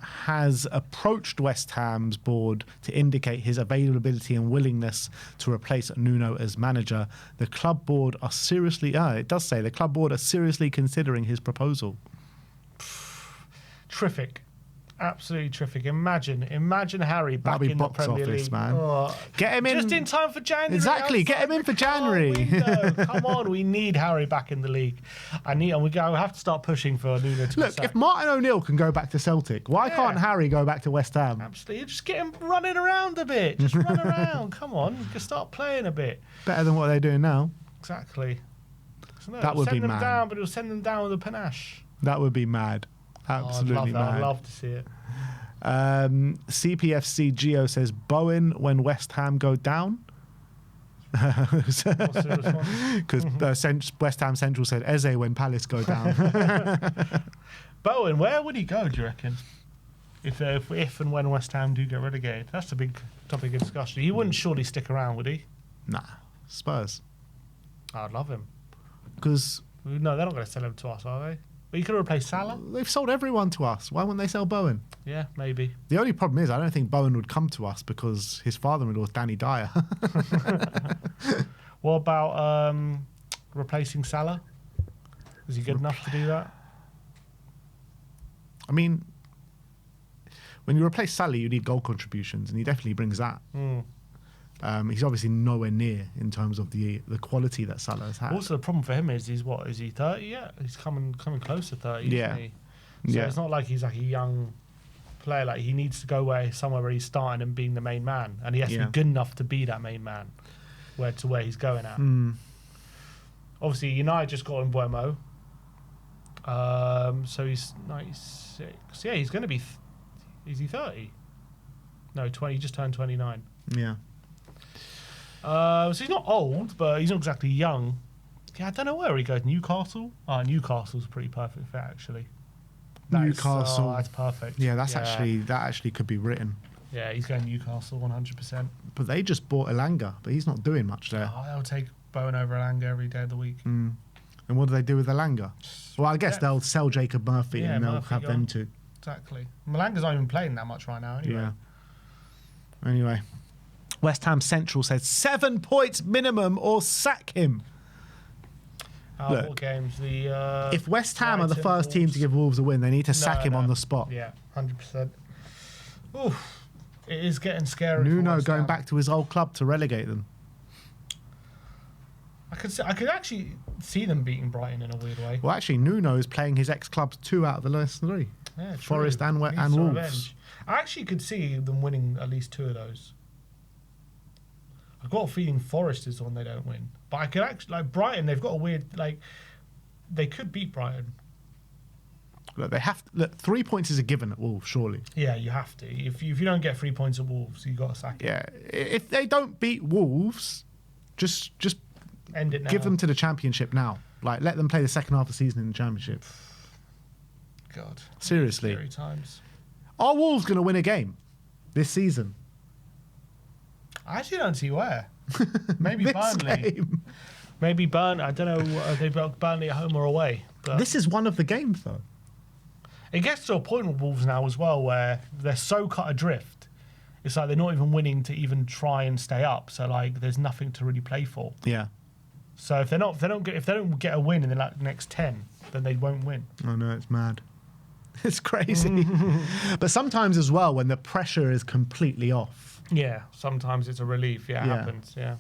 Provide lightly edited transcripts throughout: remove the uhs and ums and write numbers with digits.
has approached West Ham's board to indicate his availability and willingness to replace Nuno as manager. The club board are seriously, it does say the club board are seriously considering his proposal. Terrific. Absolutely terrific. Imagine Harry back in the Premier League. Man. Oh, get him in. Just in time for January. Exactly. Get him in for January. Come on, we need Harry back in the league. We have to start pushing for Nuno to Look, if Martin O'Neill can go back to Celtic, why can't Harry go back to West Ham? Absolutely. Just get him running around a bit. Just run around. Come on. Just start playing a bit. Better than what they're doing now. Exactly. So that would be mad. Down, but it'll send them down with a panache. That would be mad. Absolutely mad. I'd love to see it. CPFC Geo says Bowen when West Ham go down. Because West Ham Central said Eze when Palace go down. Bowen, where would he go, do you reckon? If and when West Ham do get relegated? That's a big topic of discussion. He wouldn't surely stick around, would he? Nah, Spurs. I'd love him. Because... No, they're not going to sell him to us, are they? But you could replace Salah. They've sold everyone to us. Why wouldn't they sell Bowen? Yeah, maybe. The only problem is I don't think Bowen would come to us because his father-in-law is Danny Dyer. What about replacing Salah? Is he good enough to do that? I mean, when you replace Salah, you need goal contributions, and he definitely brings that. He's obviously nowhere near in terms of the quality that Salah has had. Also, the problem for him is he 30 yet? He's coming close to 30, isn't he? So it's not like he's like a young player. Like he needs to go somewhere where he's starting and being the main man, and he has to be good enough to be that main man. Where he's going at. Obviously, United just got in Buemo. So he's 96. Yeah, he's going to be. Is he 30? No, 20. He just turned 29. Yeah. So he's not old, but he's not exactly young. Yeah, I don't know where he goes. Newcastle? Newcastle's a pretty perfect fit, actually. Newcastle. That's perfect. Yeah, that actually could be written. Yeah, he's going Newcastle 100%. But they just bought Elanga, but he's not doing much there. They'll take Bowen over Elanga every day of the week. And what do they do with Elanga? Well, I guess they'll sell Jacob Murphy and they'll have them too. Exactly. Elanga's not even playing that much right now anyway. Yeah. Anyway. West Ham Central says 7 points minimum or sack him. Look, what games? If West Ham are the first team to give Wolves a win, they need to sack him on the spot. Yeah, 100%. Oof. It is getting scary. Nuno going back to his old club to relegate them. I could actually see them beating Brighton in a weird way. Well, actually, Nuno is playing his ex-clubs 2 out of the last 3. Yeah, Forest and Wolves. Revenge. I actually could see them winning at least 2 of those. I've got a feeling Forest is the one they don't win. But I could actually, Brighton, they've got a weird, they could beat Brighton. Look, 3 points is a given at Wolves, surely. Yeah, you have to. If you don't get 3 points at Wolves, you've got to sack it. Yeah, if they don't beat Wolves, just end it now. Give them to the Championship now. Let them play the second half of the season in the Championship. God. Seriously. Scary times. Are Wolves going to win a game this season? I actually don't see where. Maybe Burnley. Game. Maybe Burnley. I don't know if they broke Burnley at home or away. But this is one of the games, though. It gets to a point with Wolves now as well where they're so cut adrift. It's like they're not even winning to even try and stay up. So there's nothing to really play for. Yeah. So if they don't get a win in the next 10, then they won't win. I know, it's mad. It's crazy. But sometimes as well, when the pressure is completely off. Yeah, sometimes it's a relief. Yeah, it happens. Yeah.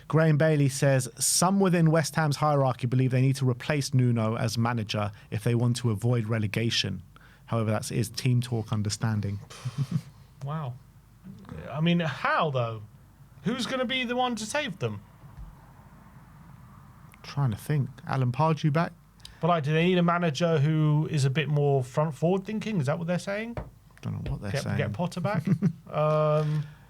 Graham Bailey says, some within West Ham's hierarchy believe they need to replace Nuno as manager if they want to avoid relegation. However, that is team talk understanding. Wow. I mean, how, though? Who's going to be the one to save them? Trying to think. Alan Pardew back? But do they need a manager who is a bit more front-forward thinking? Is that what they're saying? Don't know what they're saying. Get Potter back?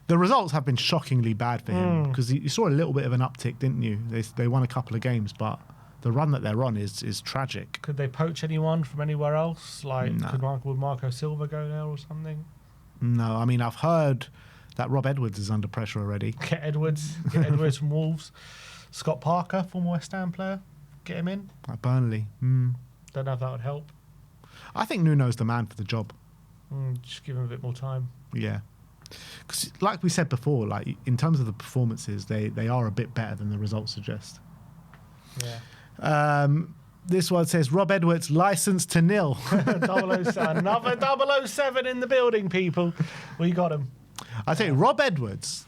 The results have been shockingly bad for him because you saw a little bit of an uptick, didn't you? They won a couple of games, but the run that they're on is tragic. Could they poach anyone from anywhere else? Would Marco Silva go there or something? No, I mean, I've heard that Rob Edwards is under pressure already. Get Edwards from Wolves. Scott Parker, former West Ham player. Get him in. At Burnley. Don't know if that would help. I think Nuno's the man for the job. Just give him a bit more time. Yeah. Because like we said before, like in terms of the performances, they are a bit better than the results suggest. Yeah. This one says, Rob Edwards, licensed to nil. 007. Another 007 in the building, people. We got him. I tell you, Rob Edwards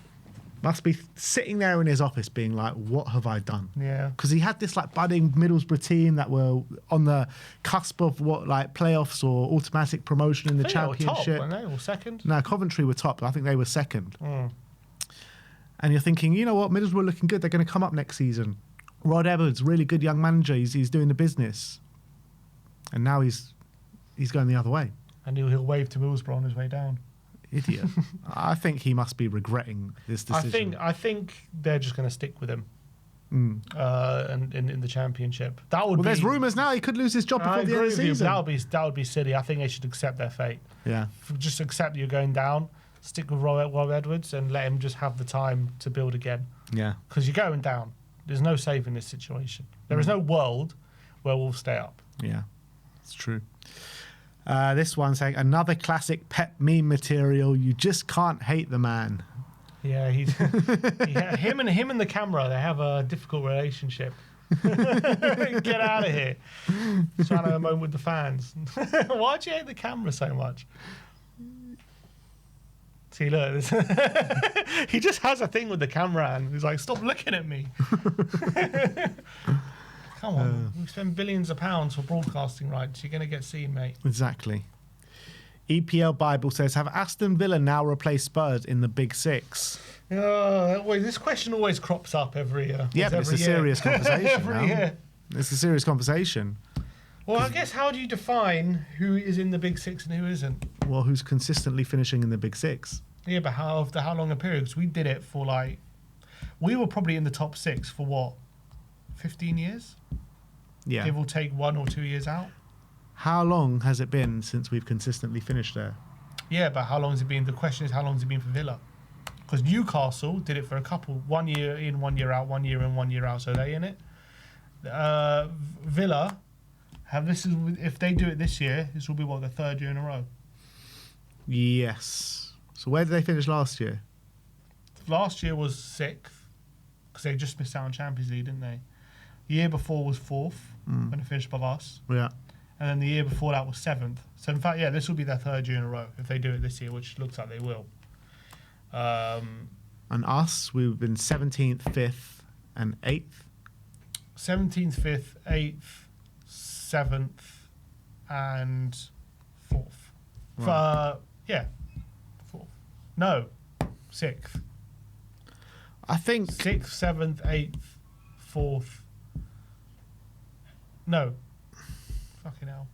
must be sitting there in his office being like, what have I done? Yeah. Because he had this like budding Middlesbrough team that were on the cusp of what, like playoffs or automatic promotion in the championship. They were top, weren't they? Or second? No, Coventry were top. I think they were second. And you're thinking, you know what, Middlesbrough are looking good. They're going to come up next season. Rod Edwards, really good young manager. He's doing the business. And now he's going the other way. And he'll wave to Middlesbrough on his way down. Idiot. I think he must be regretting this decision. I think they're just going to stick with him. And in the championship. There's rumours now he could lose his job before the end of the season. That would be silly. I think they should accept their fate. Yeah. Just accept you're going down. Stick with Rob Edwards and let him just have the time to build again. Yeah. Because you're going down. There's no saving this situation. There is no world where we'll stay up. Yeah, it's true. This one saying, another classic Pep meme material. You just can't hate the man. Yeah, him and the camera, they have a difficult relationship. Get out of here. Trying to have a moment with the fans. Why do you hate the camera so much? See, look, he just has a thing with the camera and he's like, stop looking at me. Come on, we spend billions of pounds for broadcasting rights. You're going to get seen, mate. Exactly. EPL Bible says, have Aston Villa now replaced Spurs in the Big Six? This question always crops up every year. Yeah, but it's a serious conversation every year. It's a serious conversation. Well, I guess how do you define who is in the Big Six and who isn't? Well, who's consistently finishing in the Big Six? Yeah, but after how long a period? Because we did it for we were probably in the top six for what, 15 years? Yeah. Give or take 1 or 2 years out. How long has it been since we've consistently finished there? Yeah, but how long has it been? The question is, how long has it been for Villa? Because Newcastle did it for 1 year in, 1 year out, 1 year in, 1 year out. So they in it. Villa if they do it this year, this will be the third year in a row. Yes. So where did they finish last year? Last year was 6th because they just missed out on Champions League, didn't they? The year before was 4th when they finished above us. Yeah. And then the year before that was 7th. So in fact, this will be their third year in a row if they do it this year, which looks like they will. And us, we've been 17th, 5th, and 8th. 17th, 5th, 8th, 7th, and 4th. Right. 4th. No, 6th. I think 6th, 7th, 8th, 4th. No. Fucking hell.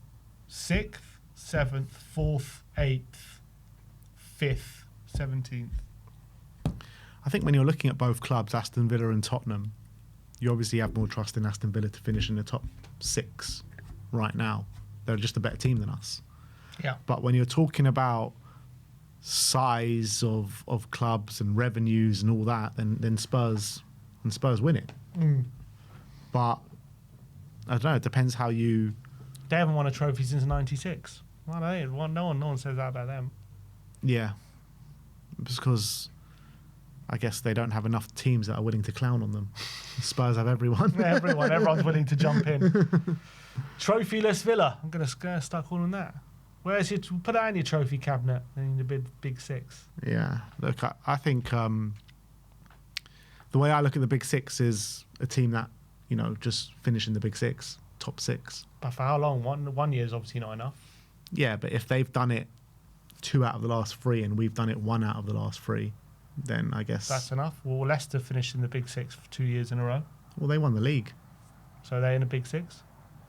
6th, 7th, 4th, 8th, 5th, 17th. I think when you're looking at both clubs, Aston Villa and Tottenham, you obviously have more trust in Aston Villa to finish in the top 6 right now. They're just a better team than us. Yeah. But when you're talking about size of clubs and revenues and all that, then Spurs win it. But I don't know. It depends how you. They haven't won a trophy since '96. Well, no one says that about them. Yeah, because I guess they don't have enough teams that are willing to clown on them. Spurs have everyone. Everyone's willing to jump in. Trophyless Villa. I'm gonna start calling that. Where's your put that in your trophy cabinet in the big 6? Yeah, look, I think the way I look at the Big 6 is a team that just finish in the Big 6, top 6. But for how long? One year is obviously not enough. Yeah, but if they've done it 2 out of the last 3 and we've done it 1 out of the last 3, then I guess that's enough. Well, Leicester finished in the Big 6 for 2 years in a row. Well, they won the league. So they're in the Big 6?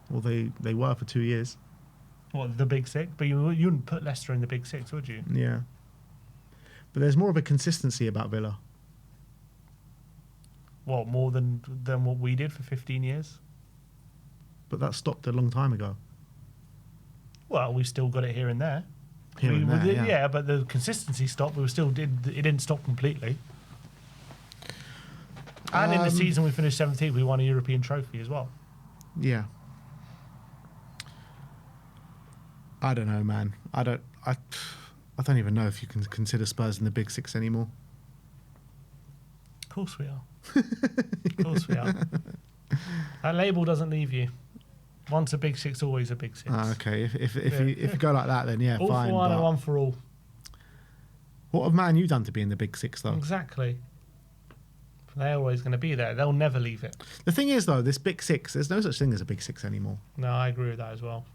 Well, they were for 2 years. What, the Big 6? But you wouldn't put Leicester in the Big 6, would you? Yeah. But there's more of a consistency about Villa. What, more than what we did for 15 years? But that stopped a long time ago. Well, we still got it here and there. Yeah, but the consistency stopped. It didn't stop completely. And in the season we finished 17th, we won a European trophy as well. Yeah. I don't know, man. I don't even know if you can consider Spurs in the Big Six anymore. Of course we are. Of course we are. That label doesn't leave you. Once a Big Six, always a Big Six. Okay. If you go like that, then yeah, all fine. All for one and one for all. What have Man U done to be in the Big Six, though? Exactly. They're always going to be there. They'll never leave it. The thing is, though, this Big Six, there's no such thing as a Big Six anymore. No, I agree with that as well.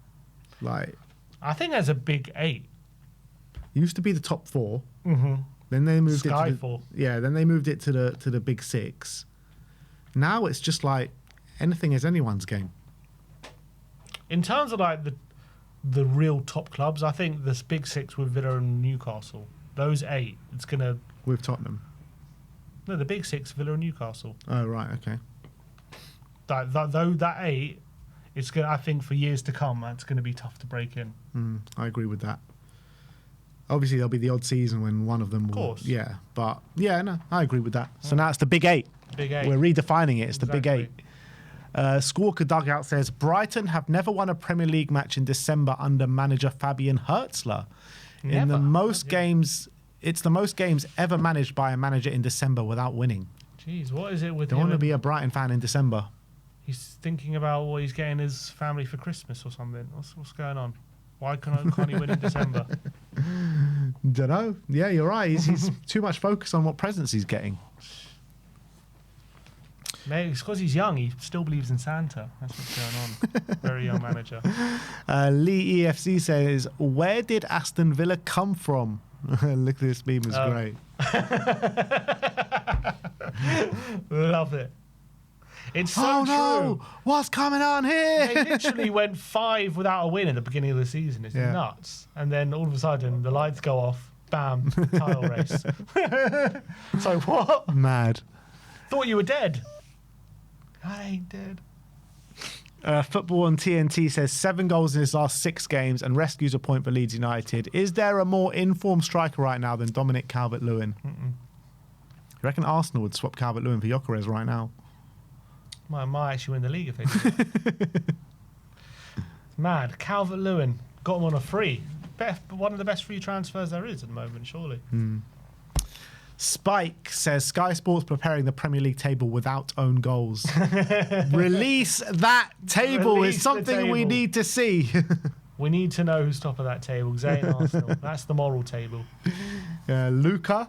Like, I think there's a Big Eight. It used to be the top four. Mm-hmm. Then they moved Skyfall. Then they moved it to the Big Six. Now it's just like anything is anyone's game. In terms of like the real top clubs, I think this Big Six with Villa and Newcastle, those 8, it's gonna with Tottenham. No, the Big Six, Villa and Newcastle. Oh right, okay. That 8, it's gonna. I think for years to come, it's gonna be tough to break in. I agree with that. Obviously, there'll be the odd season when one of them will. Of course. Yeah, but yeah, no, I agree with that. So now it's the Big 8. Big 8. We're redefining it. It's the Big 8. Exactly. Squawker Dugout says Brighton have never won a Premier League match in December under manager Fabian Hertzler. In the most games, it's the most games ever managed by a manager in December without winning. Jeez, what is it with Don't him? want to be a Brighton fan in December. He's thinking about what he's getting his family for Christmas or something. What's going on? Why can't he win in December? Don't know. Yeah, you're right. He's too much focus on what presents he's getting. Maybe it's because he's young. He still believes in Santa. That's what's going on. Very young manager. Lee EFC says, where did Aston Villa come from? Look, this meme is great. Love it. It's so true. No! What's coming on here? They literally went 5 without a win at the beginning of the season. It's nuts. And then all of a sudden, the lights go off. Bam. Title race. So what? Mad. Thought you were dead. I ain't dead. Football on TNT says 7 goals in his last 6 games and rescues a point for Leeds United. Is there a more informed striker right now than Dominic Calvert-Lewin? You reckon Arsenal would swap Calvert-Lewin for Gyökeres right now? Might actually win the league if they do that. It's mad. Calvert-Lewin got him on a free. One of the best free transfers there is at the moment, surely. Spike says Sky Sports preparing the Premier League table without own goals. Release that table is something we need to see. We need to know who's top of that table. Zayn Arsenal. That's the moral table. Luca,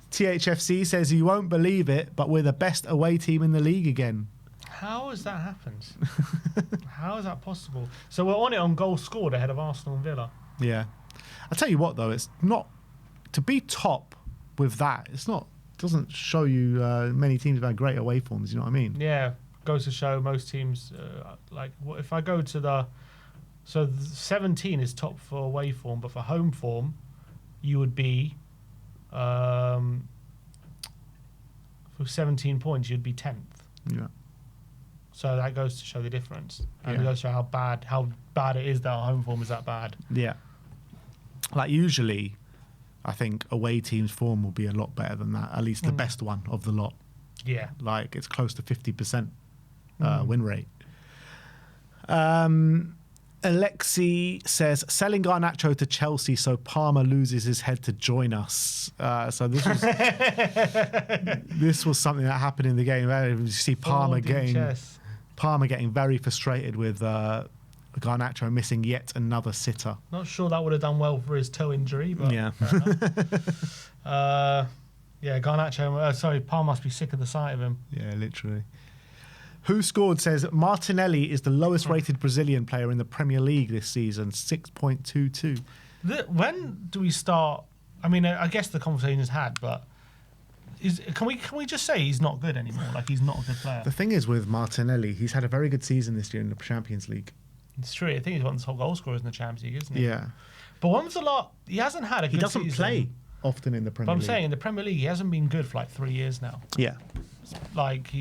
THFC says you won't believe it, but we're the best away team in the league again. How has that happened? How is that possible? So we're on it on goals scored ahead of Arsenal and Villa. Yeah. I'll tell you what, though, it's not... To be top with that, doesn't show you many teams have had great away forms, you know what I mean? Yeah. Goes to show most teams... if I go to the... So 17 is top for away form, but for home form, you would be... for 17 points, you'd be 10th. Yeah. So that goes to show the difference. And it goes to show how bad it is that our home form is that bad. Yeah. Like usually, I think away teams' form will be a lot better than that. At least the best one of the lot. Yeah. Like it's close to 50% win rate. Alexi says, selling Garnacho to Chelsea so Palmer loses his head to join us. So this was this was something that happened in the game. You see Palmer getting very frustrated with Garnacho missing yet another sitter. Not sure that would have done well for his toe injury, but yeah. Garnacho. Palmer must be sick of the sight of him. Yeah, literally. Who Scored says Martinelli is the lowest rated Brazilian player in the Premier League this season, 6.22. When do we start? I mean, I guess the conversation is had, but can we just say he's not good anymore? Like he's not a good player. The thing is with Martinelli, he's had a very good season this year in the Champions League. It's true. I think he's one of the top goal scorers in the Champions League, isn't he? Yeah. But when was the lot? He hasn't had a good season. He doesn't play often in the Premier League. But I'm saying in the Premier League, he hasn't been good for like 3 years now. Yeah. Like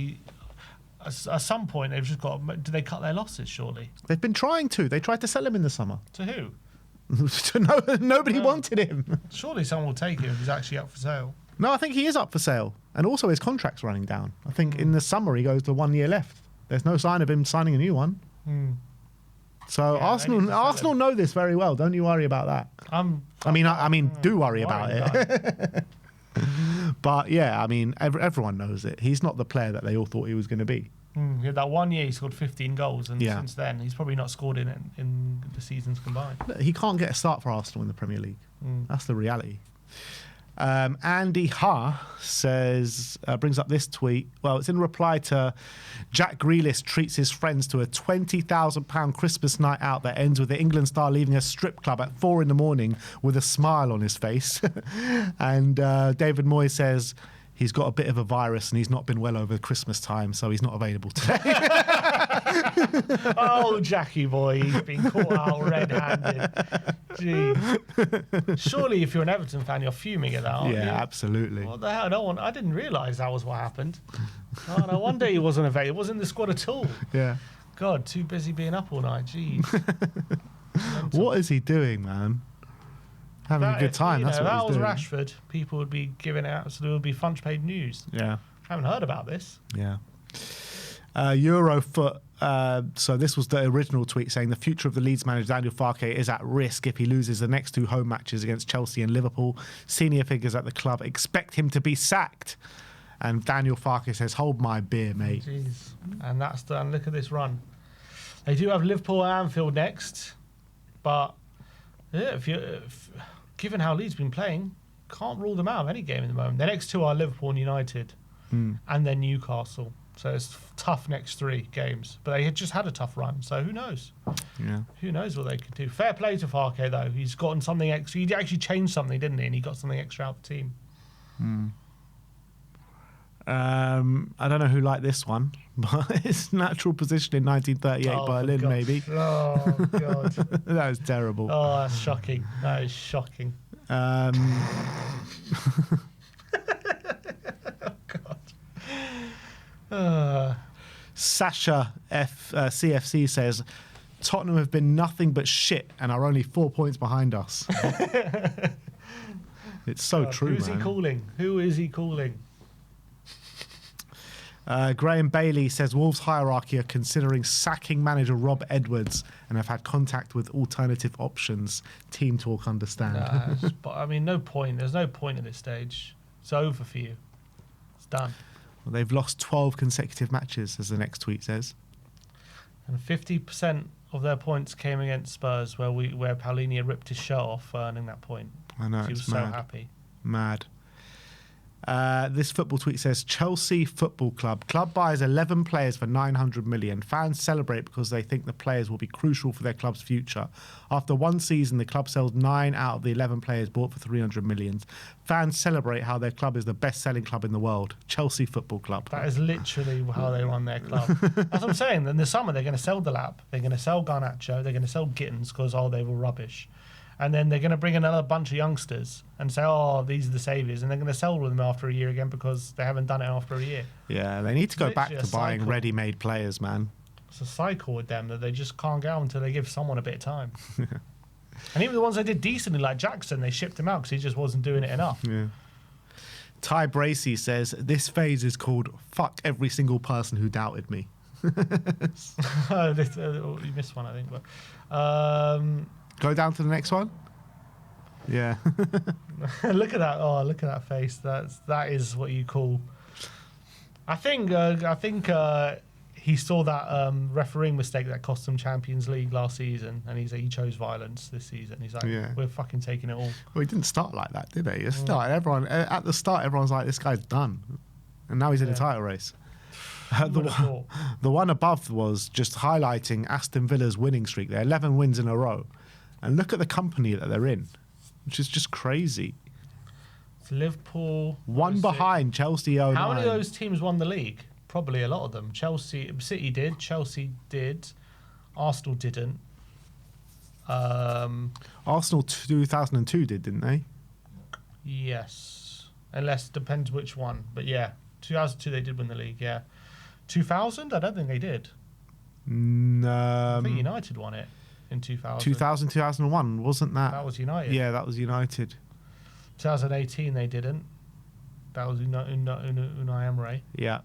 at some point, they've just got. Do they cut their losses? Surely they've been trying to. They tried to sell him in the summer. To who? Nobody wanted him. Surely someone will take him if he's actually up for sale. No, I think he is up for sale, and also his contract's running down. I think in the summer he goes to 1 year left. There's no sign of him signing a new one. So Arsenal know this very well. Don't you worry about that. Do worry about it. But yeah, I mean, everyone knows it. He's not the player that they all thought he was going to be. Yeah, that 1 year he scored 15 goals, and since then he's probably not scored in the seasons combined. He can't get a start for Arsenal in the Premier League. That's the reality. Andy Ha says, brings up this tweet. Well, it's in reply to Jack Grealish treats his friends to a £20,000 Christmas night out that ends with the England star leaving a strip club at 4 a.m. with a smile on his face. And David Moyes says he's got a bit of a virus and he's not been well over Christmas time, so he's not available today. Oh, Jackie boy, he's been caught out red-handed. Jeez. Surely, if you're an Everton fan, you're fuming at that, aren't you? Yeah, absolutely. What the hell? I didn't realise that was what happened. Oh, no wonder he wasn't available. He wasn't in the squad at all. Yeah. God, too busy being up all night. Jeez. What is he doing, man? Having a good time. That's what he's doing. That was Rashford. People would be giving it out, so there would be front-page news. Yeah. Haven't heard about this. Yeah. Eurofoot. So this was the original tweet saying the future of the Leeds manager Daniel Farke is at risk if he loses the next 2 home matches against Chelsea and Liverpool. Senior figures at the club expect him to be sacked. And Daniel Farke says, "Hold my beer, mate." Jeez. And look at this run. They do have Liverpool and Anfield next, but yeah, given how Leeds been playing, can't rule them out of any game in the moment. The next 2 are Liverpool and United, and then Newcastle. So it's tough next 3 games. But they had just had a tough run, so who knows? Yeah. Who knows what they could do? Fair play to Farke, though. He's gotten something extra. He actually changed something, didn't he? And he got something extra out of the team. I don't know who liked this one, but it's natural position in 1938 Berlin, maybe. Oh, God. That was terrible. Oh, that's shocking. That is shocking. Oh, God. Sasha CFC says, Tottenham have been nothing but shit and are only 4 points behind us. It's so true, man. Who is he calling? Graham Bailey says Wolves hierarchy are considering sacking manager Rob Edwards and have had contact with alternative options. Team talk understand. But I mean, no point. There's no point at this stage. It's over for you. It's done. Well, they've lost 12 consecutive matches, as the next tweet says. And 50% of their points came against Spurs, where Paulinho ripped his shirt off for earning that point. I know, he was so happy. Mad. This football tweet says Chelsea Football Club buys 11 players for 900 million. Fans celebrate because they think the players will be crucial for their club's future. After 1 season, the club sells 9 out of the 11 players bought for 300 million. Fans celebrate how their club is the best-selling club in the world. Chelsea Football Club. That is literally how they run their club. That's what I'm saying. In the summer, they're going to sell Delap. They're going to sell Garnacho. They're going to sell Gittins because they were rubbish. And then they're going to bring another bunch of youngsters and say, these are the saviours. And they're going to sell them after a year again because they haven't done it after a year. Yeah, they need to go back to buying ready-made players, man. It's a cycle with them that they just can't get on until they give someone a bit of time. And even the ones they did decently, like Jackson, they shipped him out because he just wasn't doing it enough. Yeah. Ty Bracey says, this phase is called fuck every single person who doubted me. You missed one, I think. But, go down to the next one. Yeah. Look at that! Oh, look at that face. That is what you call. I think he saw that refereeing mistake that cost them Champions League last season, and he chose violence this season. He's like, we're fucking taking it all. Well, he didn't start like that, did he? At the start, everyone's like, this guy's done, and now he's in a title race. The one above was just highlighting Aston Villa's winning streak. They're 11 wins in a row. And look at the company that they're in, which is just crazy. It's Liverpool. One behind Chelsea 09. How many of those teams won the league? Probably a lot of them. City did. Chelsea did. Arsenal didn't. Arsenal 2002 didn't they? Yes. Unless, depends which one. But yeah, 2002 they did win the league, yeah. 2000? I don't think they did. No. I think United won it. In 2001, wasn't that? That was United. Yeah, that was United. 2018, they didn't. That was Unai Emery. Yeah.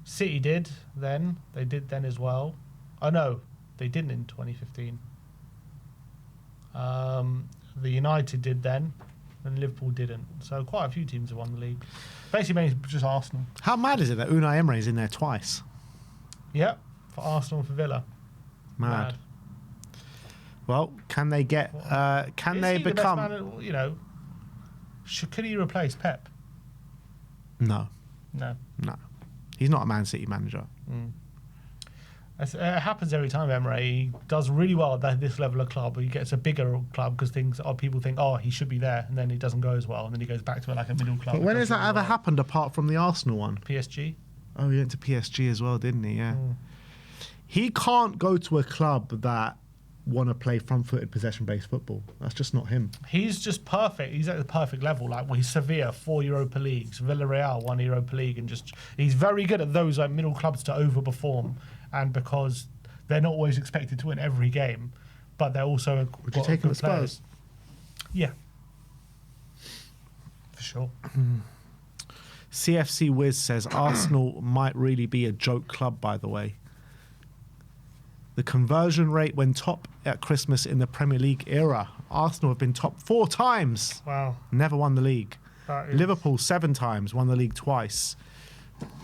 City did then. They did then as well. Oh, no. They didn't in 2015. The United did then, and Liverpool didn't. So quite a few teams have won the league. Basically, mainly just Arsenal. How mad is it that Unai Emery is in there twice? Yep, for Arsenal and for Villa. Mad. Well, can they get? Can they become? The best man, you know, could he replace Pep? No. No. He's not a Man City manager. It happens every time. Emery he does really well at this level of club. He gets a bigger club because people think, oh, he should be there, and then he doesn't go as well, and then he goes back to like a middle club. But when has that ever happened apart from the Arsenal one? PSG. Oh, he went to PSG as well, didn't he? Yeah. He can't go to a club that want to play front-footed possession-based football. That's just not him. He's just perfect. He's at the perfect level. Like, well, he's Sevilla, 4 Europa Leagues, Villarreal, 1 Europa League, and just he's very good at those like middle clubs to overperform. And because they're not always expected to win every game, but they're also Would you take him at Spurs? Yeah, for sure. CFC Wiz says Arsenal might really be a joke club, by the way. The conversion rate when top at Christmas in the Premier League era. Arsenal have been top 4 times. Wow. Never won the league. Liverpool 7 times, won the league twice.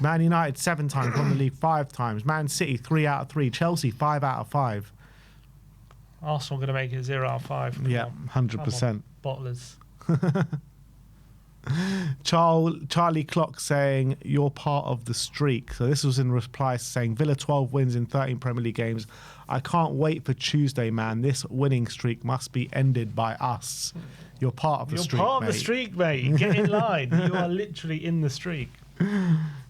Man United 7 times, won the league 5 times. Man City 3 out of 3. Chelsea 5 out of 5. Arsenal going to make it 0 out of 5. Yeah, 100%. Bottlers. Charlie Clock saying you're part of the streak. So this was in reply saying Villa 12 wins in 13 Premier League games. I can't wait for Tuesday, man. This winning streak must be ended by us. You're part of the streak, mate. You're part of the streak, mate. Get in line. You are literally in the streak.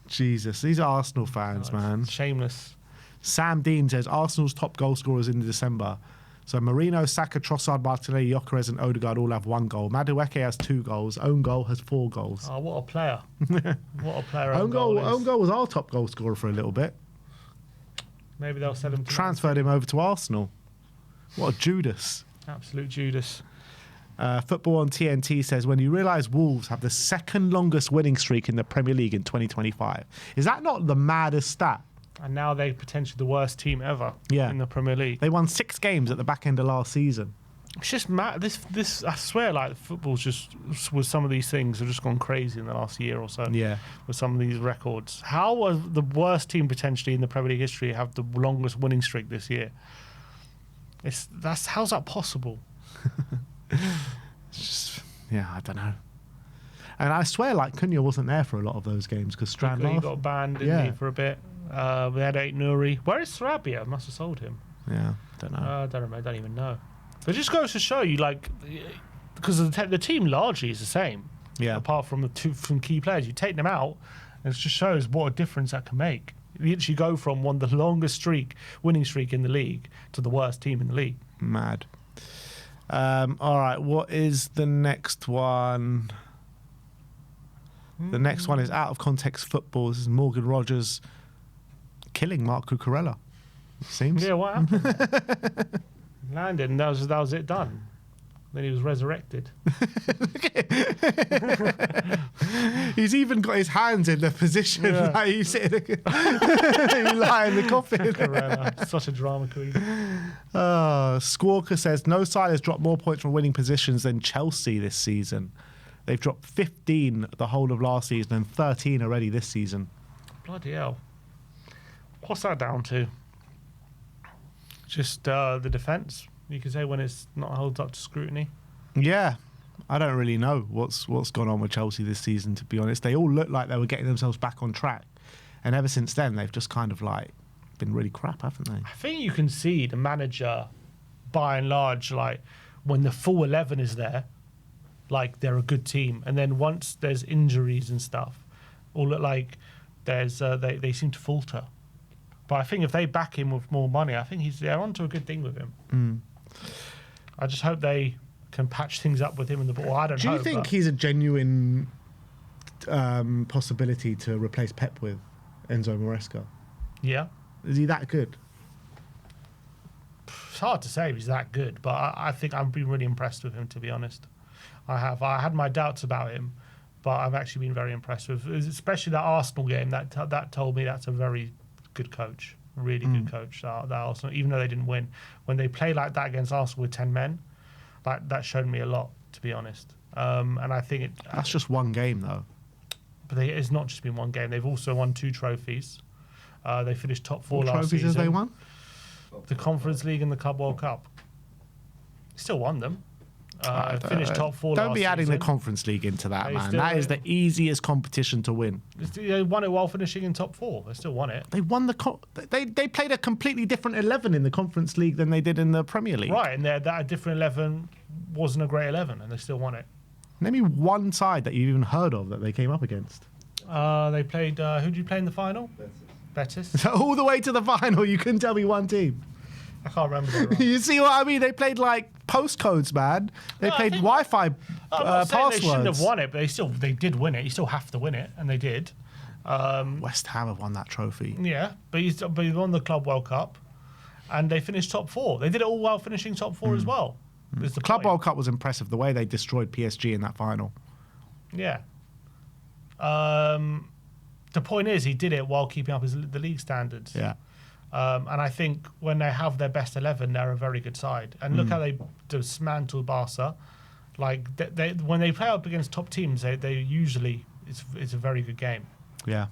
Jesus, these are Arsenal fans, man. Shameless. Sam Dean says Arsenal's top goal scorers in December. So Marino, Saka, Trossard, Martinelli, Gyökeres and Odegaard all have 1 goal. Madueke has 2 goals. Own goal has 4 goals. Oh, what a player. What a player Own goal was our top goal scorer for a little bit. Maybe they'll sell him to transferred him over to Arsenal. What a Judas. Absolute Judas. Football on TNT says, when you realise Wolves have the 2nd longest winning streak in the Premier League in 2025. Is that not the maddest stat? And now they're potentially the worst team ever in the Premier League. They won 6 games at the back end of last season. It's just mad. This I swear, like, football's just, with some of these things, have just gone crazy in the last year or so. Yeah. With some of these records. How was the worst team potentially in the Premier League history have the longest winning streak this year? How's that possible? It's just, yeah, I don't know. And I swear, like, Cunha wasn't there for a lot of those games because Strand he got banned, didn't he, for a bit. We had Nouri. Where is Sarabia? Must have sold him. Yeah, don't know. I don't even know. But it just goes to show you, like, because the team largely is the same. Yeah. Apart from from key players, you take them out, and it just shows what a difference that can make. You literally go from one of the longest winning streak in the league to the worst team in the league. Mad. All right, what is the next one? The next one is out of context football. This is Morgan Rogers killing Mark Cucurella. It seems. Yeah, what happened? Landed, and that was it done. Then he was resurrected. He's even got his hands in the position like he's sitting. He lie in the coffin. Such a drama queen. Squawker says no side has dropped more points from winning positions than Chelsea this season. They've dropped 15 the whole of last season and 13 already this season. Bloody hell. What's that down to? Just the defence, you could say, when it's not held up to scrutiny. Yeah, I don't really know what's gone on with Chelsea this season, to be honest. They all looked like they were getting themselves back on track. And ever since then, they've just kind of like been really crap, haven't they? I think you can see the manager, by and large, like when the full 11 is there, like they're a good team. And then once there's injuries and stuff, all look like they seem to falter. But I think if they back him with more money, I think they're onto a good thing with him. I just hope they can patch things up with him in the ball. I don't know. Do you think he's a genuine possibility to replace Pep with, Enzo Maresca? Yeah. Is he that good? It's hard to say if he's that good, but I think I've been really impressed with him, to be honest. I had my doubts about him, but I've actually been very impressed with, especially that Arsenal game. That told me that's a very good coach. Really good coach, that Arsenal, even though they didn't win. When they play like that against Arsenal with 10 men, that showed me a lot, to be honest. And I think that's just one game, though. But it's not just been one game. They've also won 2 trophies. They finished top 4 last season. What trophies have they won? The Conference League and the Club World Cup. Still won them. Finished top 4 last season. Don't be adding the Conference League into that, man. That is the easiest competition to win. They won it while finishing in top 4. They still won it. They won they played a completely different 11 in the Conference League than they did in the Premier League. Right, and that different 11 wasn't a great 11, and they still won it. Name me one side that you've even heard of that they came up against. They played... who did you play in the final? Betis. So all the way to the final, you couldn't tell me one team. I can't remember. You see what I mean? They played like postcodes, man. They played Wi-Fi passwords. They shouldn't have won it, but they did win it. You still have to win it, and they did. West Ham have won that trophy. Yeah, but he won the Club World Cup, and they finished top 4. They did it all while finishing top 4 as well. The Club World Cup was impressive. The way they destroyed PSG in that final. Yeah. The point is, he did it while keeping up the league standards. Yeah. And I think when they have their best 11, they're a very good side. And look how they dismantle Barca. Like when they play up against top teams, they usually it's a very good game. Yeah,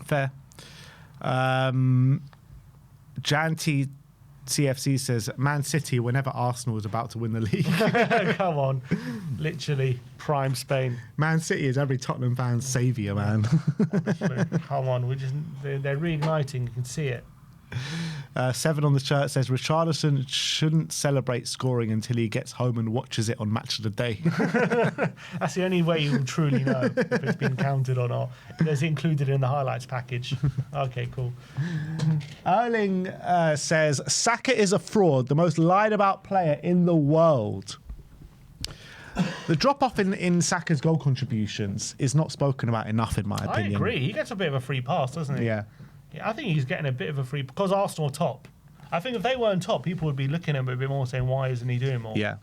fair. Janty CFC says Man City whenever Arsenal was about to win the league. Come on, literally prime Spain. Man City is every Tottenham fan's saviour, man. Come on, they're reigniting. You can see it. 7 on the shirt says Richarlison shouldn't celebrate scoring until he gets home and watches it on Match of the Day. That's the only way you will truly know if it's been counted or not. It's included in the highlights package. Okay, cool. Erling says Saka is a fraud, the most lied about player in the world. The drop-off in Saka's goal contributions is not spoken about enough, in my opinion. I agree. He gets a bit of a free pass, doesn't he? Yeah. I think he's getting a bit of a free... Because Arsenal are top. I think if they weren't top, people would be looking at him a bit more saying, why isn't he doing more? Yeah.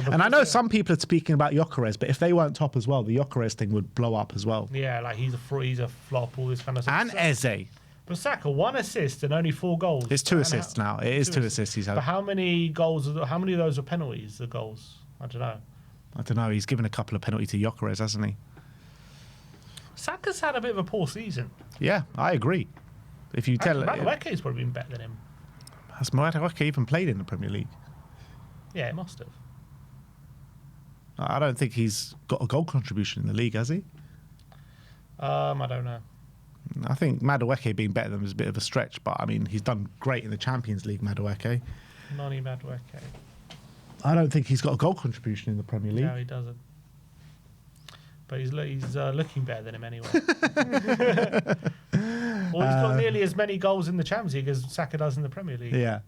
And I know some people are speaking about Gyökeres, but if they weren't top as well, the Gyökeres thing would blow up as well. Yeah, like he's a flop, all this kind of stuff. And Eze. But Saka, 1 assist and only 4 goals. It's 2 assists now. It is 2 assists he's had. But how many of those are penalties, the goals? I don't know. He's given a couple of penalties to Gyökeres, hasn't he? Saka's had a bit of a poor season. Yeah, I agree. If you tell Madueke's probably been better than him. Has Madueke even played in the Premier League? Yeah, it must have. I don't think he's got a goal contribution in the league, has he? I don't know. I think Madueke being better than him is a bit of a stretch, but I mean, he's done great in the Champions League, Madueke. Nani Madueke. I don't think he's got a goal contribution in the Premier League. No, he doesn't. But he's looking better than him anyway. Well, he's got nearly as many goals in the Champions League as Saka does in the Premier League. Yeah.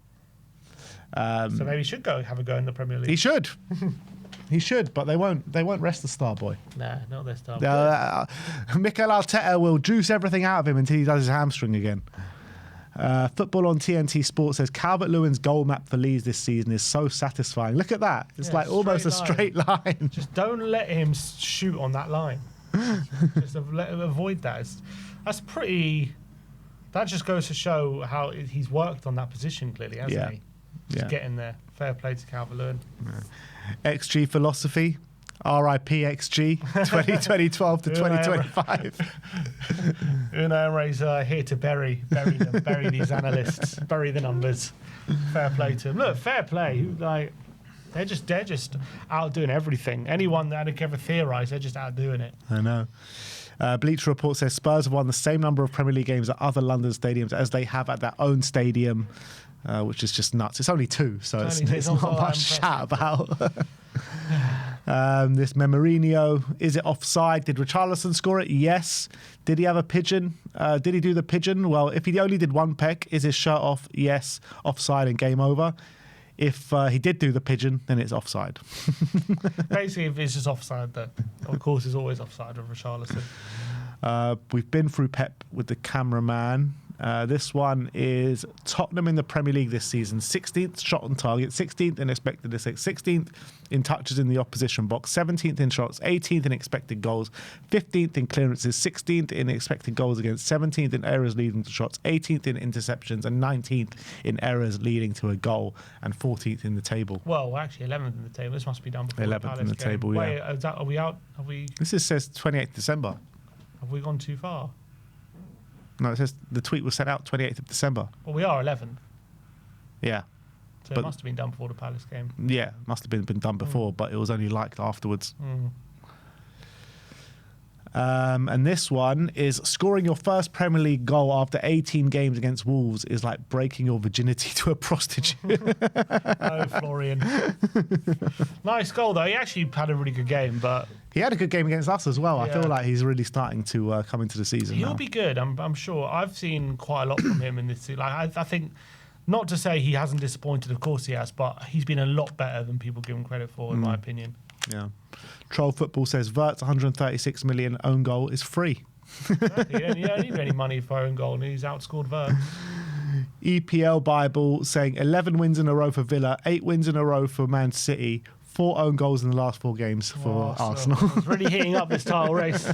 So maybe he should have a go in the Premier League. He should. He should, but they won't rest the star boy. Nah, not their star boy. Mikel Arteta will juice everything out of him until he does his hamstring again. Football on TNT Sports says Calvert-Lewin's goal map for Leeds this season is so satisfying. Look at that. It's like almost a straight line. Just don't let him shoot on that line. Just avoid that. That's pretty... That just goes to show how he's worked on that position clearly, hasn't he? Just getting there. Fair play to Calvert-Lewin. XG philosophy. RIP XG 2012 to 2025. Unai Emery's here to bury them, bury these analysts, bury the numbers. Fair play to them. Look, fair play. They're just outdoing everything. Anyone that had ever theorised, they're just outdoing it. I know. Bleacher Report says Spurs have won the same number of Premier League games at other London stadiums as they have at their own stadium, which is just nuts. It's only 2, so it's not much to shout about. This Memorino, is it offside? Did Richarlison score it? Yes. Did he have a pigeon? Did he do the pigeon? Well, if he only did one peck, is his shirt off? Yes. Offside and game over. If he did do the pigeon, then it's offside. Basically, if it's just offside, though. Of course, it's always offside with Richarlison. We've been through Pep with the cameraman. This one is Tottenham in the Premier League this season. 16th shot on target, 16th in expected assists, 16th in touches in the opposition box, 17th in shots, 18th in expected goals, 15th in clearances, 16th in expected goals against, 17th in errors leading to shots, 18th in interceptions, and 19th in errors leading to a goal, and 14th in the table. Well, actually 11th in the table. This must be done before 11th in the game. table, Wait, yeah. are we out? This says 28th December. Have we gone too far? No, it says the tweet was sent out 28th of December. Well, we are 11th. Yeah. So it must have been done before the Palace game. Yeah, must have been done before, but it was only liked afterwards. And this one is scoring your first Premier League goal after 18 games against Wolves is like breaking your virginity to a prostitute. Oh, Florian. Nice goal, though. He actually had a really good game, but... He had a good game against us as well. Yeah. I feel like he's really starting to come into the season. He'll be good, I'm sure. I've seen quite a lot from him in this season. Like, I think, not to say he hasn't disappointed, of course he has, but he's been a lot better than people give him credit for, in my opinion. Yeah. Troll Football says Vert's 136 million own goal is free. Exactly. He don't need any money for own goal, and he's outscored Vert. EPL Bible saying 11 wins in a row for Villa, 8 wins in a row for Man City, 4 own goals in the last 4 games for Arsenal. It's really heating up this title race.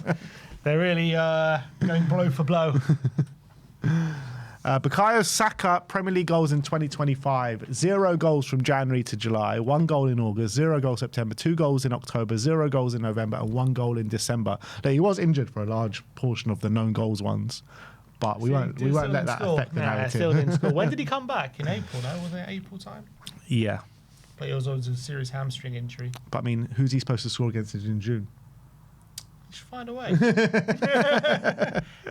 They're really going blow for blow. Bukayo Saka, Premier League goals in 2025. 0 goals from January to July. 1 goal in August. 0 goals September. 2 goals in October. 0 goals in November. And 1 goal in December. Now, he was injured for a large portion of the known goals ones. But we won't let that affect the narrative. Still didn't score. When did he come back? In April, no? Was it April time? Yeah. But it was always a serious hamstring injury. But, I mean, who's he supposed to score against in June? You should find a way.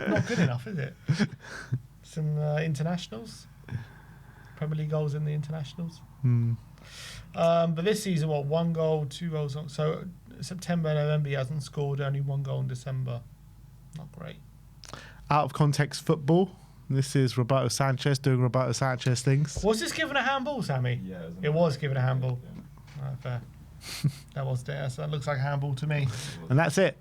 Not good enough, is it? Some internationals, Premier League goals in the internationals. But this season, 1 goal, 2 goals. So September, November, he hasn't scored. Only 1 goal in December. Not great. Out of context football. This is Roberto Sanchez doing Roberto Sanchez things. Was this given a handball, Sammy? Yeah, it was given a handball. Yeah. Right, fair. That was there. So that looks like a handball to me. And that's it.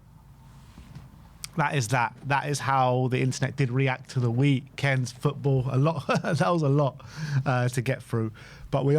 That is that. That is how the internet did react to the weekend's football. A lot. That was a lot to get through. But we